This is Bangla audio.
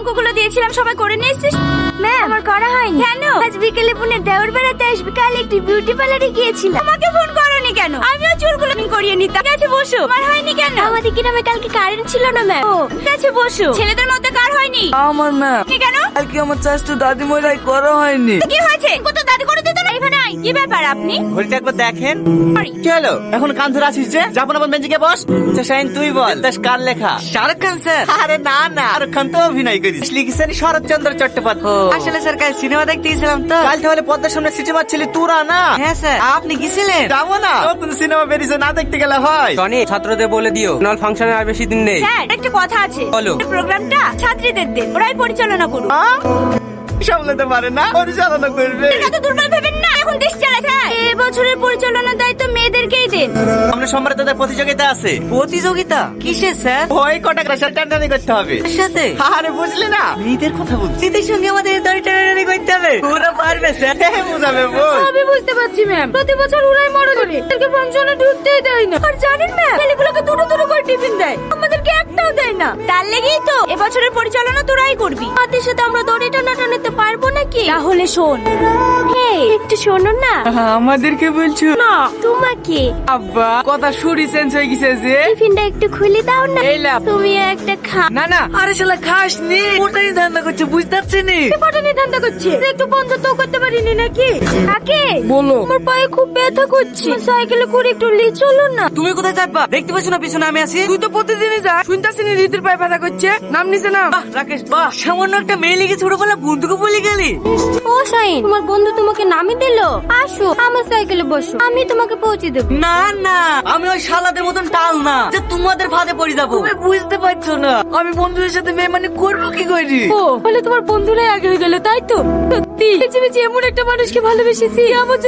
অঙ্কগুলো দিয়েছিলাম সবাই করে নিয়ে এসেছিস? ম্যাম আমার করা হয়নি। কেন? আজ বিকেলে বোনের দেওর বেড়াতে আসবে, কাল একটি বিউটি পার্লারে গিয়েছিলাম। আমাকে ফোন করোনি কেন? আমিও চুলগুলো করিয়ে নিতাম। ঠিক আছে বসো। আমার হয়নি কেন? আমাদের গ্রামে কালকে কারেন্ট ছিল না ম্যাম। ও ঠিক আছে বসো। ছেলেদের মধ্যে কার হয়নি? আমার ম্যাম। কেন? কালকে আমার চাষটা দাদি মরাই করা হয়নি। কি হয়েছে? কত দাদি করে দিত না? এখানে আই। কি ব্যাপার আপনি? ঘড়িটা একবার দেখেন। কি হলো? এখন কান ধরে আসিস যে? যাবো না বেঞ্চে গিয়ে বস। আচ্ছা শাহিন তুই বল, দেশ কার লেখা? শাহরুখ খান স্যার। আরে না না, শাহরুখ খান তো অভিনয় করিস। লিখেছেন শরৎচন্দ্র চট্টোপাধ্যায়। আসলে স্যার কাল সিনেমা দেখতে গেছিলাম তো। কাল তাহলে পদ্মার সামনে সিটি মারছিলি তোরা না? হ্যাঁ স্যার, আপনি গেছিলেন? যাবো না, নতুন সিনেমা বেরিয়েছে, না দেখতে গেলে হয়? টনি ছাত্রদের বলে দিও নল ফাংশনে আর বেশি দিন নেই। স্যার একটা কথা আছে। বলো। এই প্রোগ্রামটা ছাত্রীদের দেন, ওরাই পরিচালনা করুন। সামলাতে পারে না, পরিচালনা করবে। এত দুর্বল ভেবেন না, এখন দেশ চালাচ্ছে। এবছরের পরিচালনার দায়িত্ব মেয়েদেরকেই দেন। আমরা সোমবারে তোদের প্রতিযোগিতা আছে। প্রতিযোগিতা কিসের স্যার? ওই কটাক রাশার টানটানি করতে হবে। এর সাথে আরে বুঝলি না, মেয়েদের কথা বলছি। দিদির সঙ্গে আমাদের দাড়ি টানাটানি করতে হবে। ওরা পারবে স্যার। বুঝাবে বল। আমি বুঝতে পারছি ম্যাম, প্রতি বছর ওরাই মরে ধরে তাদেরকে ফাংশনে ঢুকতেই দেয় না। আর জানেন ম্যাম, ছেলেগুলোকে দুটো দুটো করে টিফিন দেয়, আমাদেরকে একটাও দেয় না। তার লেগেই তো এবছরের পরিচালনা তোরাই করবি। হাতের সাথে আমরা দড়ি টানাটানিতে পারবো নাকি? তাহলে শোন। হেই একটু শোনো না। আমাদেরকে বলছো? না তোমাকে। আব্বা কথা শুরি চেঞ্জ হয়ে গেছে যে। টিফিনটা একটু খুলে দাও না। এই লাভ। তুমি একটা খা। না না, আরে শালা খাস নি, ওটাই ধান্দা করছে, বুঝতে পারছি নি। পটানি ধান্দা করছে, একটু বন্ধ তো করতে পারিনি নাকি? কাকে বলো। আমার পায়ে খুব ব্যথা করছে, সাইকেলে করে একটু লি চলো না। তুমি কোথায় যাবা? দেখতে পাচ্ছ না পিছনে আমি আছি? তুই তো প্রতিদিনই যা, শুনতাছি নি রীতির পায়ে ব্যথা করছে, নাম নিছে না। বাহ রাকেশ বাহ, সামান্য একটা মেয়ে লিখে ছোটবেলা বন্ধুকে বলে গেলি। ও শাইন, তোমার বন্ধু তোমাকে নামিয়ে দিল? আসো আমার সাইকেলে বসো, আমি তোমাকে পৌঁছে দেবো। না না, আমি ওই শালাদের মতন টাল না যে তোমাদের ফাঁদে পড়ে যাবো। তুমি বুঝতে পারছো না, আমি বন্ধুদের সাথে বেমানি করবো কি করি? ও বলে তোমার বন্ধুরাই আগে হয়ে গেল, তাই তো? সত্যি বেঁচে বেঁচে এমন একটা মানুষকে ভালোবেসেছি আমার